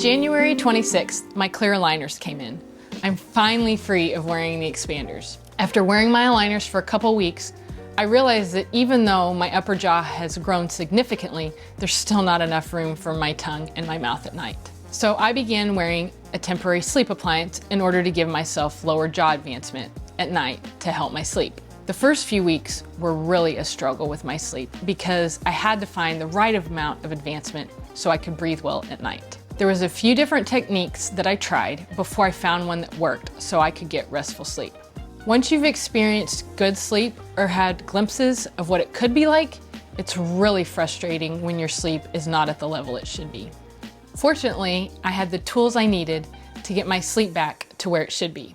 January 26th, my clear aligners came in. I'm finally free of wearing the expanders. After wearing my aligners for a couple weeks, I realized that even though my upper jaw has grown significantly, there's still not enough room for my tongue and my mouth at night. So I began wearing a temporary sleep appliance in order to give myself lower jaw advancement at night to help my sleep. The first few weeks were really a struggle with my sleep because I had to find the right amount of advancement so I could breathe well at night. There was a few different techniques that I tried before I found one that worked so I could get restful sleep. Once you've experienced good sleep or had glimpses of what it could be like, it's really frustrating when your sleep is not at the level it should be. Fortunately, I had the tools I needed to get my sleep back to where it should be.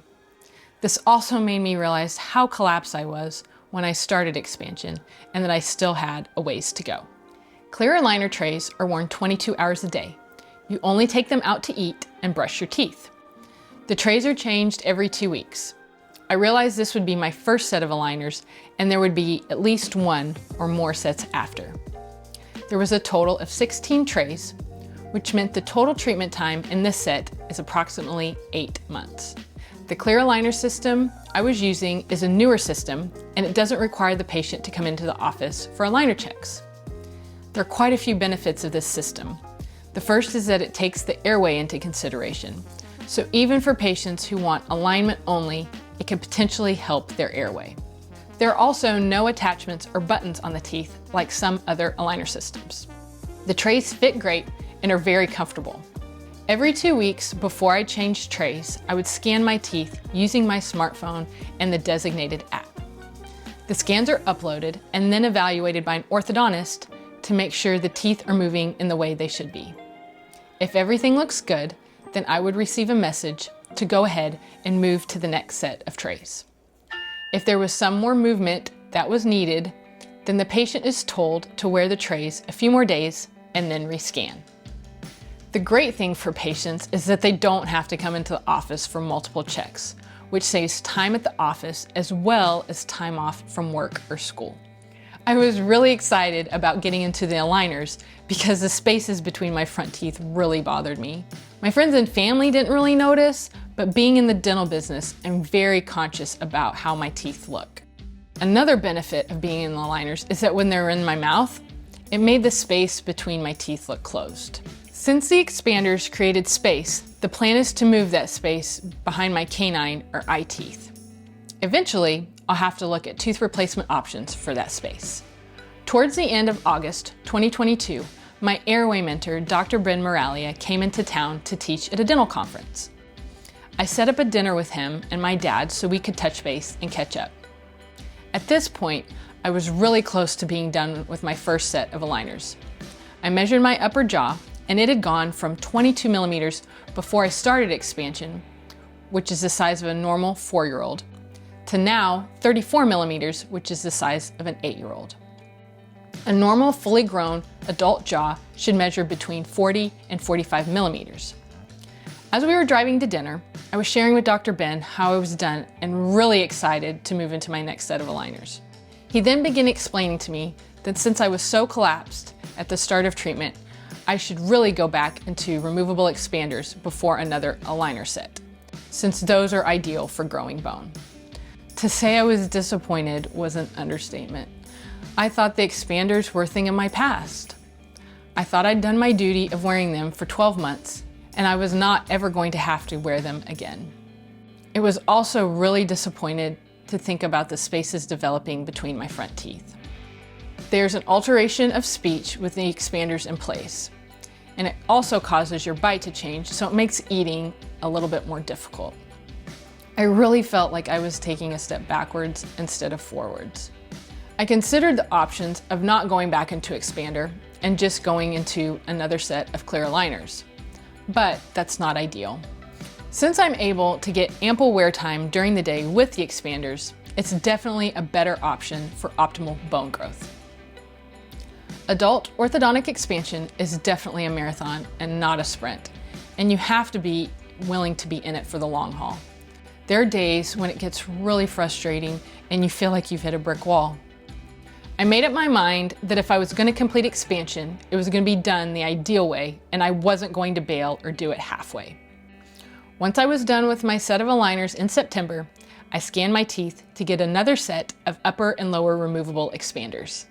This also made me realize how collapsed I was when I started expansion and that I still had a ways to go. Clear aligner trays are worn 22 hours a day. You only take them out to eat and brush your teeth. The trays are changed every 2 weeks. I realized this would be my first set of aligners and there would be at least one or more sets after. There was a total of 16 trays, which meant the total treatment time in this set is approximately 8 months. The clear aligner system I was using is a newer system and it doesn't require the patient to come into the office for aligner checks. There are quite a few benefits of this system. The first is that it takes the airway into consideration. So even for patients who want alignment only, it can potentially help their airway. There are also no attachments or buttons on the teeth like some other aligner systems. The trays fit great and are very comfortable. Every 2 weeks before I changed trays, I would scan my teeth using my smartphone and the designated app. The scans are uploaded and then evaluated by an orthodontist to make sure the teeth are moving in the way they should be. If everything looks good, then I would receive a message to go ahead and move to the next set of trays. If there was some more movement that was needed, then the patient is told to wear the trays a few more days and then rescan. The great thing for patients is that they don't have to come into the office for multiple checks, which saves time at the office as well as time off from work or school. I was really excited about getting into the aligners because the spaces between my front teeth really bothered me. My friends and family didn't really notice, but being in the dental business, I'm very conscious about how my teeth look. Another benefit of being in the aligners is that when they're in my mouth, it made the space between my teeth look closed. Since the expanders created space, the plan is to move that space behind my canine or eye teeth. Eventually, I'll have to look at tooth replacement options for that space. Towards the end of August 2022, my airway mentor, Dr. Ben Moralia, came into town to teach at a dental conference. I set up a dinner with him and my dad so we could touch base and catch up. At this point, I was really close to being done with my first set of aligners. I measured my upper jaw and it had gone from 22 millimeters before I started expansion, which is the size of a normal 4-year-old, to now 34 millimeters, which is the size of an 8-year-old. A normal, fully grown adult jaw should measure between 40 and 45 millimeters. As we were driving to dinner, I was sharing with Dr. Ben how I was done and really excited to move into my next set of aligners. He then began explaining to me that since I was so collapsed at the start of treatment, I should really go back into removable expanders before another aligner set, since those are ideal for growing bone. To say I was disappointed was an understatement. I thought the expanders were a thing of my past. I thought I'd done my duty of wearing them for 12 months, and I was not ever going to have to wear them again. It was also really disappointed to think about the spaces developing between my front teeth. There's an alteration of speech with the expanders in place, and it also causes your bite to change, so it makes eating a little bit more difficult. I really felt like I was taking a step backwards instead of forwards. I considered the options of not going back into expander and just going into another set of clear aligners, but that's not ideal. Since I'm able to get ample wear time during the day with the expanders, it's definitely a better option for optimal bone growth. Adult orthodontic expansion is definitely a marathon and not a sprint, and you have to be willing to be in it for the long haul. There are days when it gets really frustrating and you feel like you've hit a brick wall. I made up my mind that if I was going to complete expansion, it was going to be done the ideal way, and I wasn't going to bail or do it halfway. Once I was done with my set of aligners in September, I scanned my teeth to get another set of upper and lower removable expanders.